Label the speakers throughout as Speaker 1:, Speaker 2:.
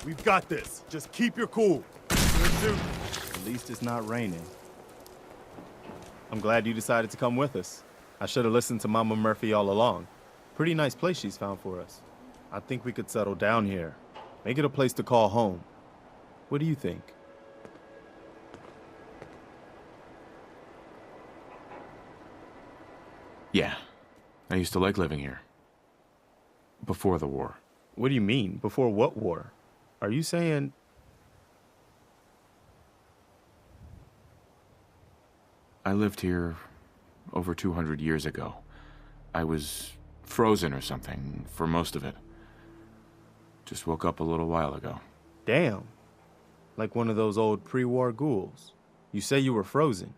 Speaker 1: We've got this. Just keep your cool. Shoot. At least it's not raining. I'm glad you decided to come with us. I should have listened to Mama Murphy all along. Pretty nice place she's found for us. I think we could settle down here. Make it a place to call home. What do you think?
Speaker 2: Yeah. I used to like living here. Before the war.
Speaker 1: What do you mean? Before what war? Are you saying...
Speaker 2: I lived here over 200 years ago. I was frozen or something for most of it. Just woke up a little while ago.
Speaker 1: Damn. Like one of those old pre-war ghouls. You say you were frozen.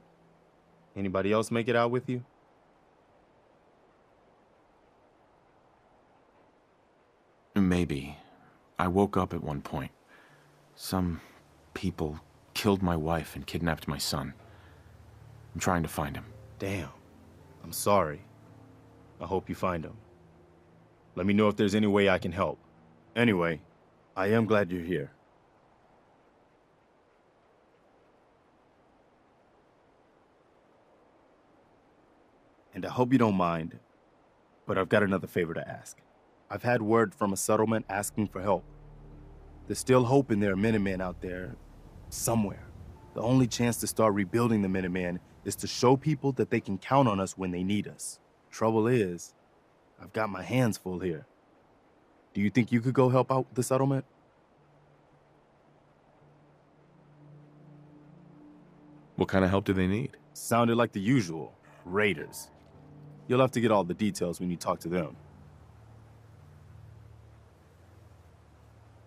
Speaker 1: Anybody else make it out with you?
Speaker 2: Maybe. I woke up at one point. Some people killed my wife and kidnapped my son. I'm trying to find him.
Speaker 1: Damn. I'm sorry. I hope you find him. Let me know if there's any way I can help. Anyway, I am glad you're here. And I hope you don't mind, but I've got another favor to ask. I've had word from a settlement asking for help. There's still hope in there are Minutemen out there, somewhere. The only chance to start rebuilding the Minutemen is to show people that they can count on us when they need us. Trouble is, I've got my hands full here. Do you think you could go help out the settlement?
Speaker 2: What kind of help do they need?
Speaker 1: Sounded like the usual, raiders. You'll have to get all the details when you talk to them.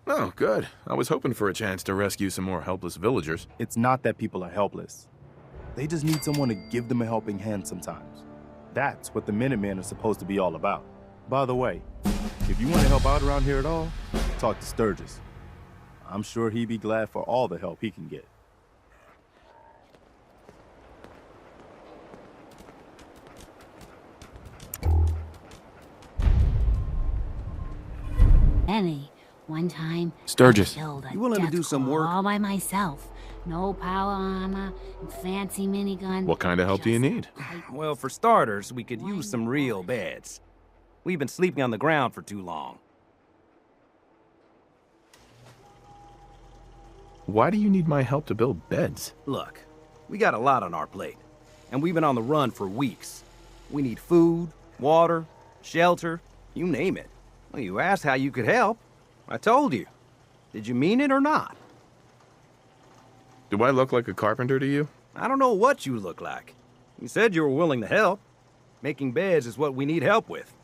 Speaker 2: Oh, good. I was hoping for a chance to rescue some more helpless villagers.
Speaker 1: It's not that people are helpless. They just need someone to give them a helping hand sometimes. That's what the Minutemen are supposed to be all about. By the way, if you want to help out around here at all, talk to Sturgis. I'm sure he'd be glad for all the help he can get.
Speaker 3: One time,
Speaker 2: Sturgis.
Speaker 3: I killed a
Speaker 4: You willing to
Speaker 3: death
Speaker 4: do some
Speaker 3: claw
Speaker 4: work?
Speaker 3: all by myself. No power armor, and fancy minigun.
Speaker 2: What kind of help do you need?
Speaker 4: Well, for starters, we could use some real beds. We've been sleeping on the ground for too long.
Speaker 2: Why do you need my help to build beds?
Speaker 4: Look, we got a lot on our plate, and we've been on the run for weeks. We need food, water, shelter, you name it. Well, you asked how you could help. I told you. Did you mean it or not?
Speaker 2: Do I look like a carpenter to you?
Speaker 4: I don't know what you look like. You said you were willing to help. Making beds is what we need help with.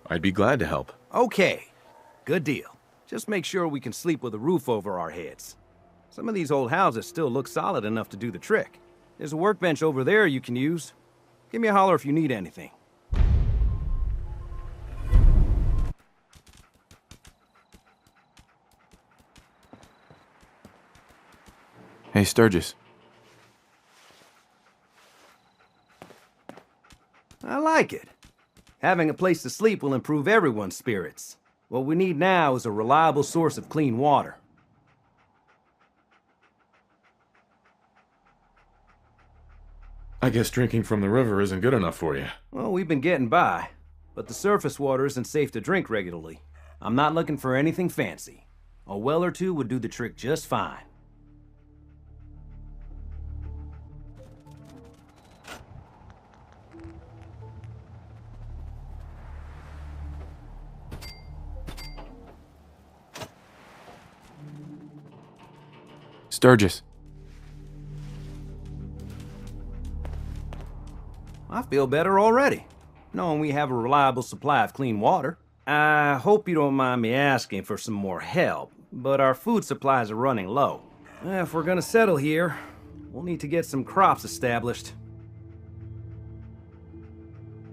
Speaker 2: I'd be glad to help.
Speaker 4: Okay, good deal. Just make sure we can sleep with a roof over our heads. Some of these old houses still look solid enough to do the trick. There's a workbench over there you can use. Give me a holler if you need anything.
Speaker 2: Hey, Sturgis.
Speaker 4: I like it. Having a place to sleep will improve everyone's spirits. What we need now is a reliable source of clean water.
Speaker 2: I guess drinking from the river isn't good enough for you.
Speaker 4: Well, we've been getting by, but the surface water isn't safe to drink regularly. I'm not looking for anything fancy. A well or two would do the trick just fine.
Speaker 2: Sturgis.
Speaker 4: I feel better already, knowing we have a reliable supply of clean water. I hope you don't mind me asking for some more help, but our food supplies are running low. If we're gonna settle here, we'll need to get some crops established.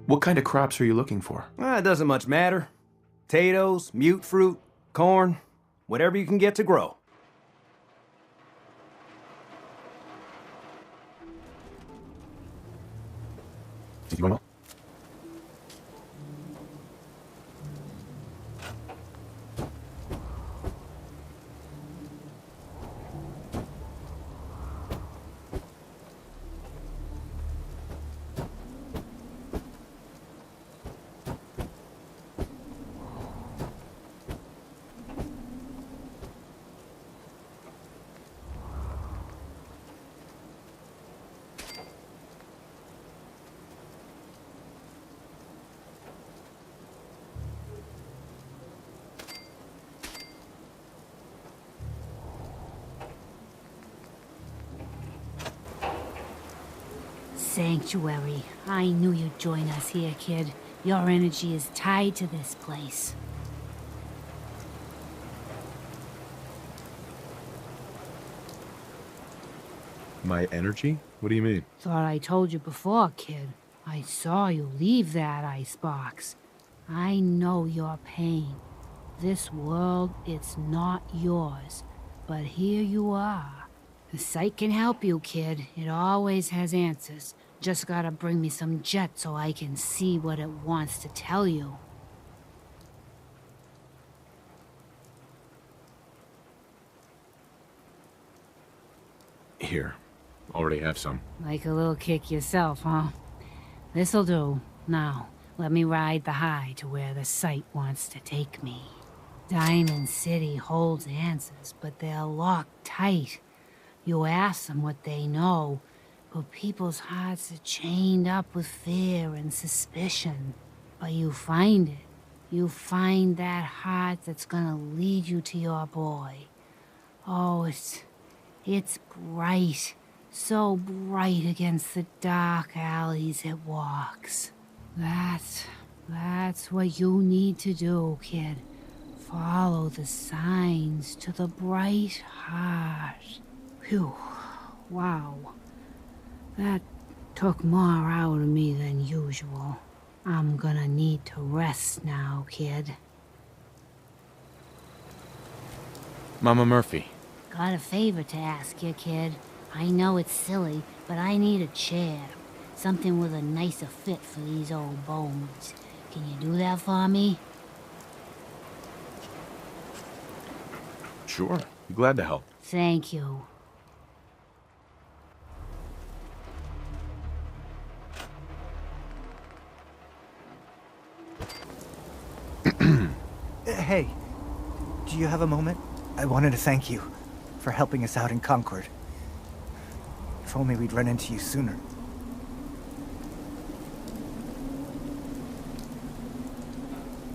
Speaker 2: What kind of crops are you looking for?
Speaker 4: It doesn't much matter. Potatoes, mute fruit, corn, whatever you can get to grow.
Speaker 3: sanctuary. I knew you'd join us here, kid. Your energy is tied to this place.
Speaker 5: My energy? What do you mean?
Speaker 3: Thought I told you before, kid. I saw you leave that icebox. I know your pain. This world, it's not yours. But here you are. The site can help you, kid. It always has answers. Just gotta bring me some jet so I can see what it wants to tell you.
Speaker 2: Here. Already have some.
Speaker 3: Like a little kick yourself, huh? This'll do. Now, let me ride the high to where the site wants to take me. Diamond City holds answers, but they're locked tight. You ask them what they know, but people's hearts are chained up with fear and suspicion. But you find it. You find that heart that's gonna lead you to your boy. Oh, it's bright. So bright against the dark alleys it walks. That's what you need to do, kid. Follow the signs to the bright heart. Phew. Wow. That took more out of me than usual. I'm gonna need to rest now, kid.
Speaker 2: Mama Murphy.
Speaker 3: Got a favor to ask you, kid. I know it's silly, but I need a chair. Something with a nicer fit for these old bones. Can you do that for me?
Speaker 2: Sure. Be glad to help.
Speaker 3: Thank you.
Speaker 6: Hey, do you have a moment? I wanted to thank you for helping us out in Concord. If only we'd run into you sooner.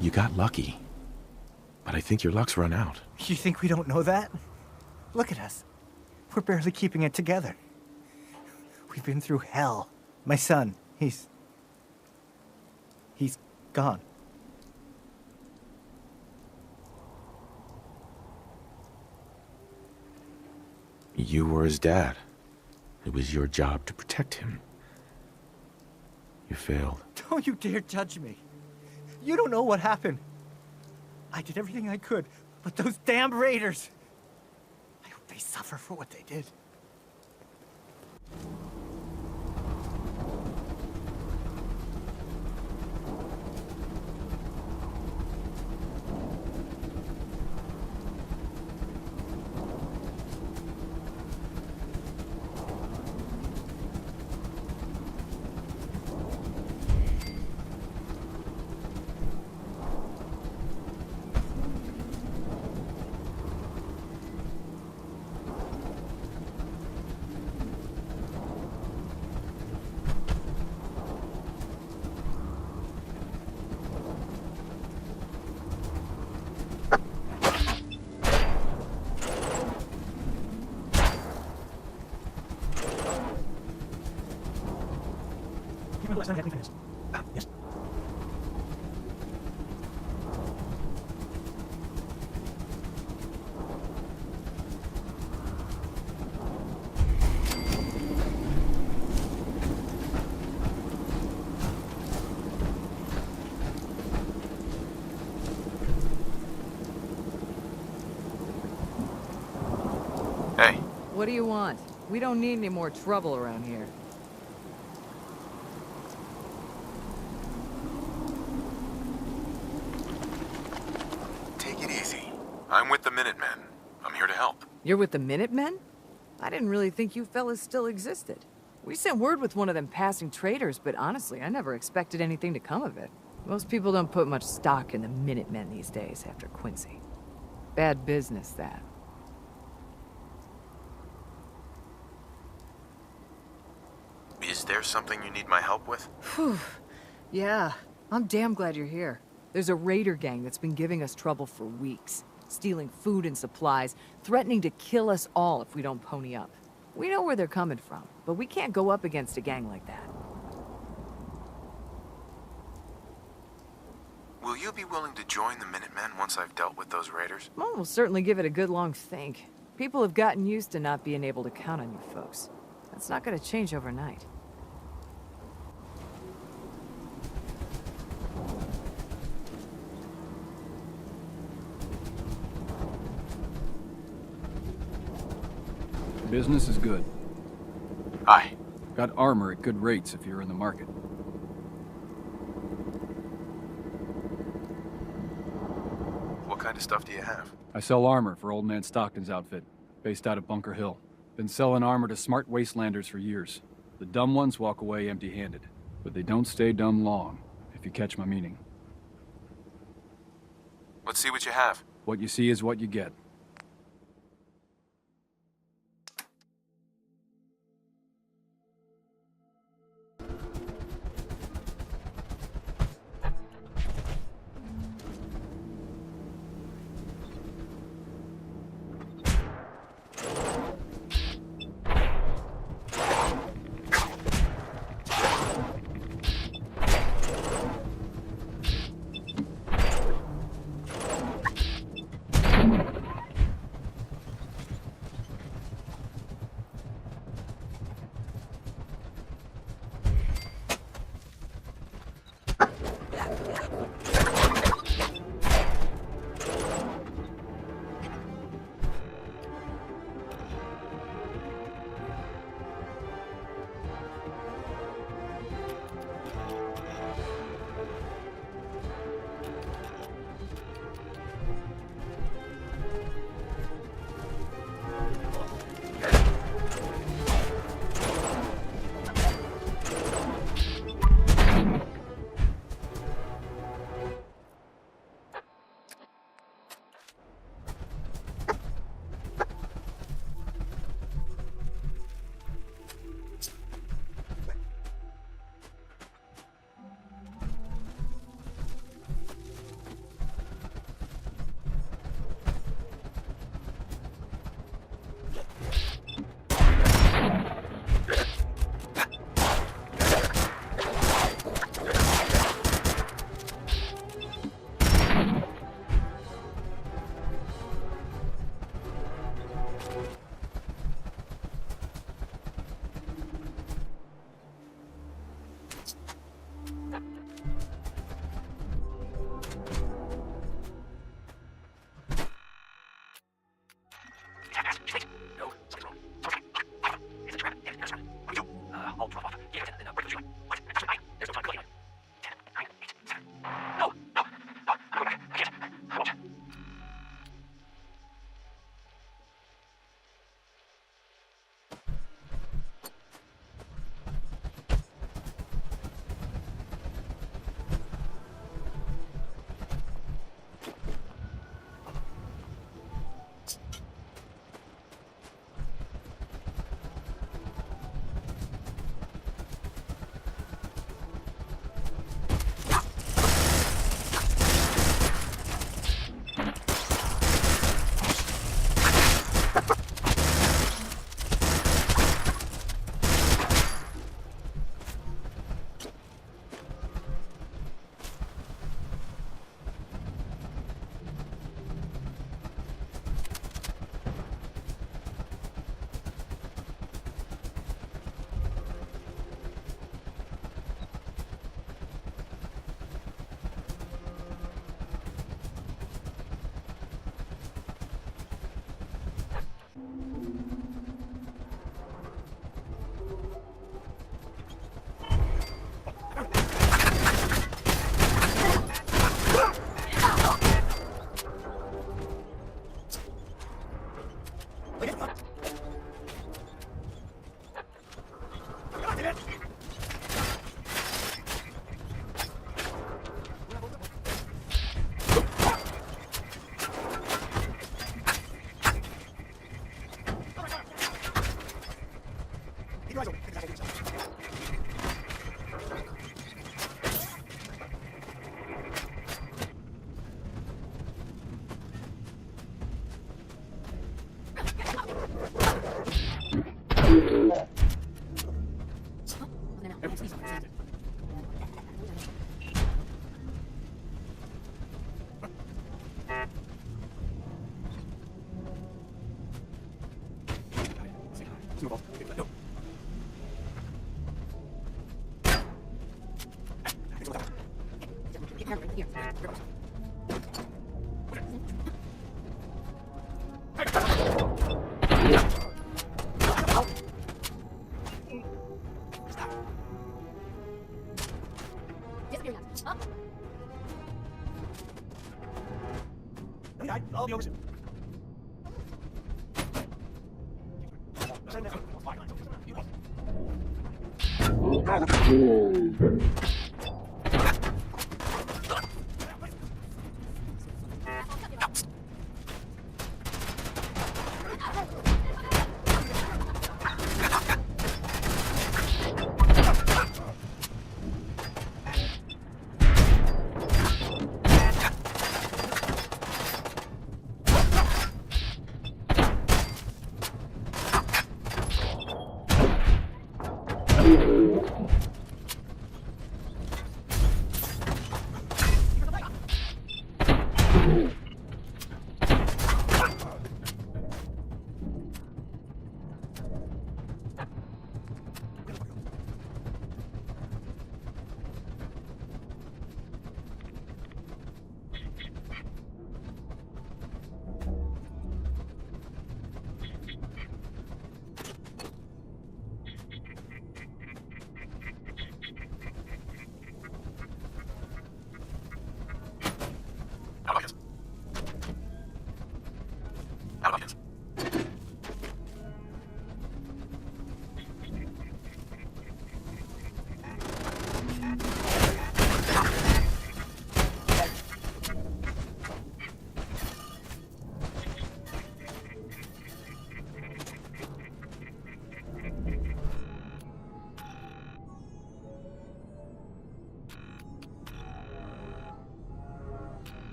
Speaker 5: You got lucky. But I think your luck's run out.
Speaker 6: You think we don't know that? Look at us. We're barely keeping it together. We've been through hell. My son, he's gone.
Speaker 5: You were his dad. It was your job to protect him. You failed.
Speaker 6: Don't you dare judge me. You don't know what happened. I did everything I could, but those damn raiders... I hope they suffer for what they did. Yes.
Speaker 2: Hey.
Speaker 7: What do you want? We don't need any more trouble around here.
Speaker 2: Take it easy. I'm with the Minutemen. I'm here to help.
Speaker 7: You're with the Minutemen? I didn't really think you fellas still existed. We sent word with one of them passing traders, but honestly, I never expected anything to come of it. Most people don't put much stock in the Minutemen these days after Quincy. Bad business, that.
Speaker 2: Is there something you need my help with?
Speaker 7: Whew. Yeah, I'm damn glad you're here. There's a raider gang that's been giving us trouble for weeks. Stealing food and supplies, threatening to kill us all if we don't pony up. We know where they're coming from, but we can't go up against a gang like that.
Speaker 5: Will you be willing to join the Minutemen once I've dealt with those raiders?
Speaker 7: Well, we'll certainly give it a good long think. People have gotten used to not being able to count on you folks. That's not gonna change overnight.
Speaker 8: Business is good.
Speaker 5: Hi.
Speaker 8: Got armor at good rates if you're in the market.
Speaker 5: What kind of stuff do you have?
Speaker 8: I sell armor for Old Man Stockton's outfit, based out of Bunker Hill. Been selling armor to smart wastelanders for years. The dumb ones walk away empty-handed, but they don't stay dumb long, if you catch my meaning.
Speaker 5: Let's see what you have.
Speaker 8: What you see is what you get.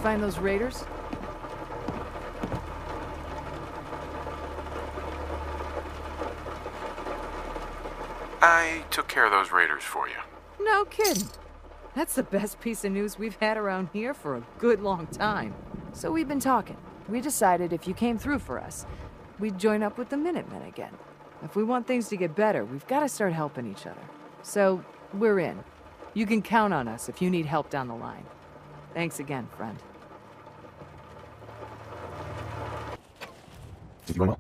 Speaker 7: Find those raiders?
Speaker 2: I took care of those raiders for you.
Speaker 7: No kidding. That's the best piece of news we've had around here for a good long time. So we've been talking. We decided if you came through for us, we'd join up with the Minutemen again. If we want things to get better, we've got to start helping each other. So, we're in. You can count on us if you need help down the line. Thanks again, friend.
Speaker 5: Did you want?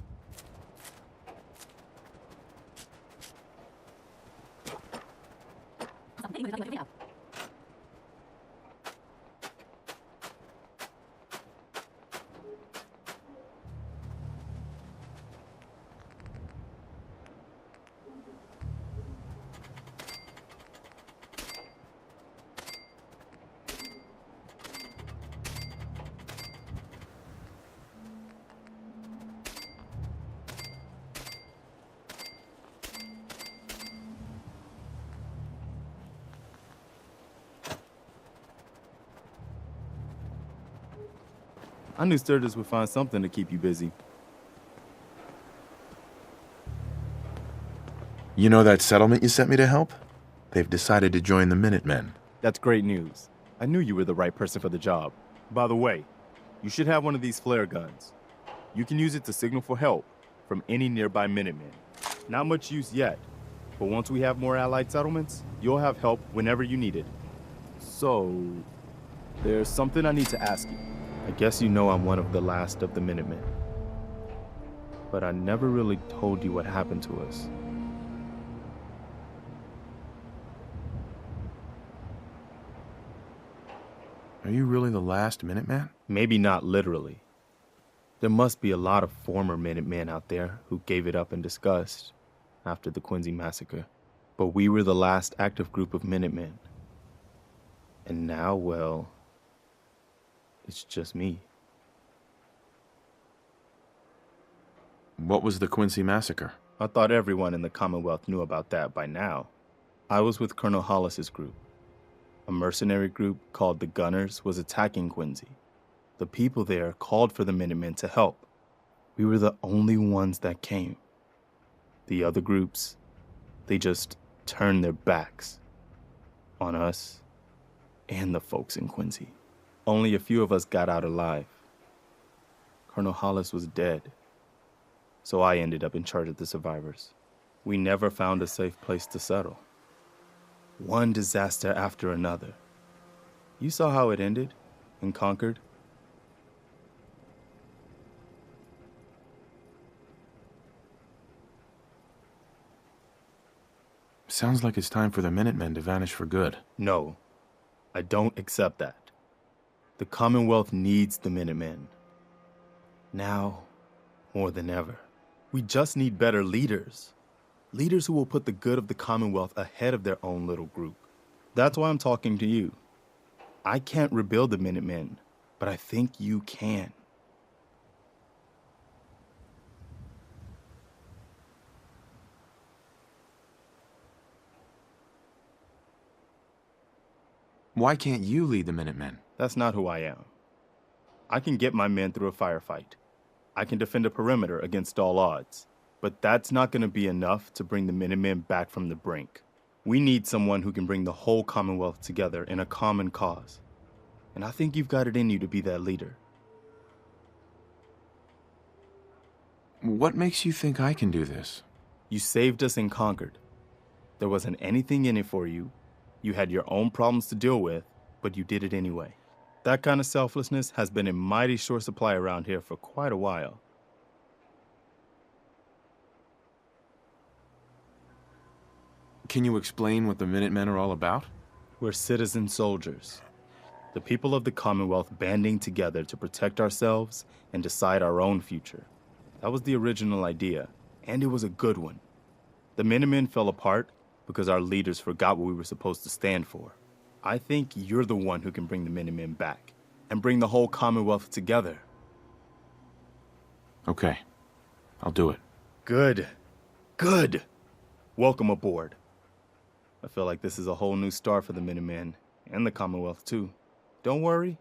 Speaker 1: I knew Sturgis would find something to keep you busy.
Speaker 5: You know that settlement you sent me to help? They've decided to join the Minutemen.
Speaker 1: That's great news. I knew you were the right person for the job. By the way, you should have one of these flare guns. You can use it to signal for help from any nearby Minutemen. Not much use yet, but once we have more allied settlements, you'll have help whenever you need it. So, there's something I need to ask you. I guess you know I'm one of the last of the Minutemen. But I never really told you what happened to us.
Speaker 5: Are you really the last Minuteman?
Speaker 1: Maybe not literally. There must be a lot of former Minutemen out there who gave it up in disgust after the Quincy massacre. But we were the last active group of Minutemen. And now, well, it's just me.
Speaker 5: What was the Quincy massacre?
Speaker 1: I thought everyone in the Commonwealth knew about that by now. I was with Colonel Hollis's group. A mercenary group called the Gunners was attacking Quincy. The people there called for the Minutemen to help. We were the only ones that came. The other groups, they just turned their backs on us and the folks in Quincy. Only a few of us got out alive. Colonel Hollis was dead, so I ended up in charge of the survivors. We never found a safe place to settle. One disaster after another. You saw how it ended in Concord?
Speaker 5: Sounds like it's time for the Minutemen to vanish for good.
Speaker 1: No, I don't accept that. The Commonwealth needs the Minutemen. Now, more than ever. We just need better leaders. Leaders who will put the good of the Commonwealth ahead of their own little group. That's why I'm talking to you. I can't rebuild the Minutemen, but I think you can.
Speaker 5: Why can't you lead the Minutemen?
Speaker 1: That's not who I am. I can get my men through a firefight. I can defend a perimeter against all odds. But that's not going to be enough to bring the Minutemen back from the brink. We need someone who can bring the whole Commonwealth together in a common cause. And I think you've got it in you to be that leader.
Speaker 5: What makes you think I can do this?
Speaker 1: You saved us in Concord. There wasn't anything in it for you. You had your own problems to deal with, but you did it anyway. That kind of selflessness has been in mighty short supply around here for quite a while.
Speaker 5: Can you explain what the Minutemen are all about?
Speaker 1: We're citizen soldiers. The people of the Commonwealth banding together to protect ourselves and decide our own future. That was the original idea, and it was a good one. The Minutemen fell apart because our leaders forgot what we were supposed to stand for. I think you're the one who can bring the Minutemen back and bring the whole Commonwealth together.
Speaker 5: Okay, I'll do it.
Speaker 1: Good. Good. Welcome aboard. I feel like this is a whole new start for the Minutemen and the Commonwealth, too. Don't worry.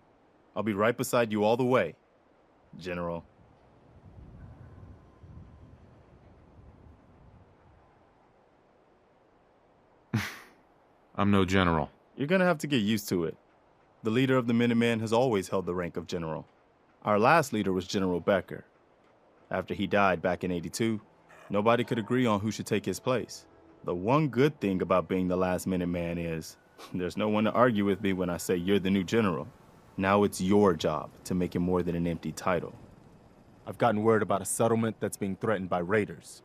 Speaker 1: I'll be right beside you all the way, General.
Speaker 2: I'm no general.
Speaker 1: You're gonna have to get used to it. The leader of the Minutemen has always held the rank of general. Our last leader was General Becker. After he died back in '82, nobody could agree on who should take his place. The one good thing about being the last Minuteman is there's no one to argue with me when I say you're the new general. Now it's your job to make it more than an empty title. I've gotten word about a settlement that's being threatened by raiders.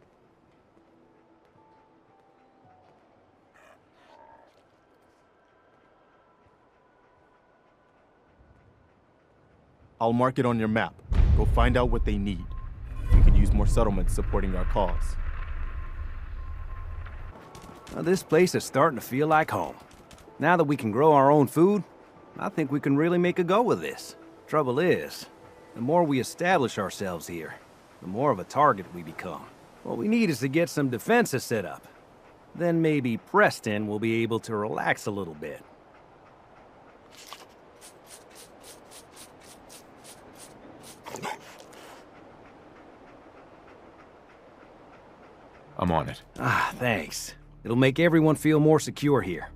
Speaker 1: I'll mark it on your map. Go find out what they need. We could use more settlements supporting our cause.
Speaker 4: Well, this place is starting to feel like home. Now that we can grow our own food, I think we can really make a go with this. Trouble is, the more we establish ourselves here, the more of a target we become. What we need is to get some defenses set up. Then maybe Preston will be able to relax a little bit.
Speaker 2: I'm on it.
Speaker 4: Ah, thanks. It'll make everyone feel more secure here.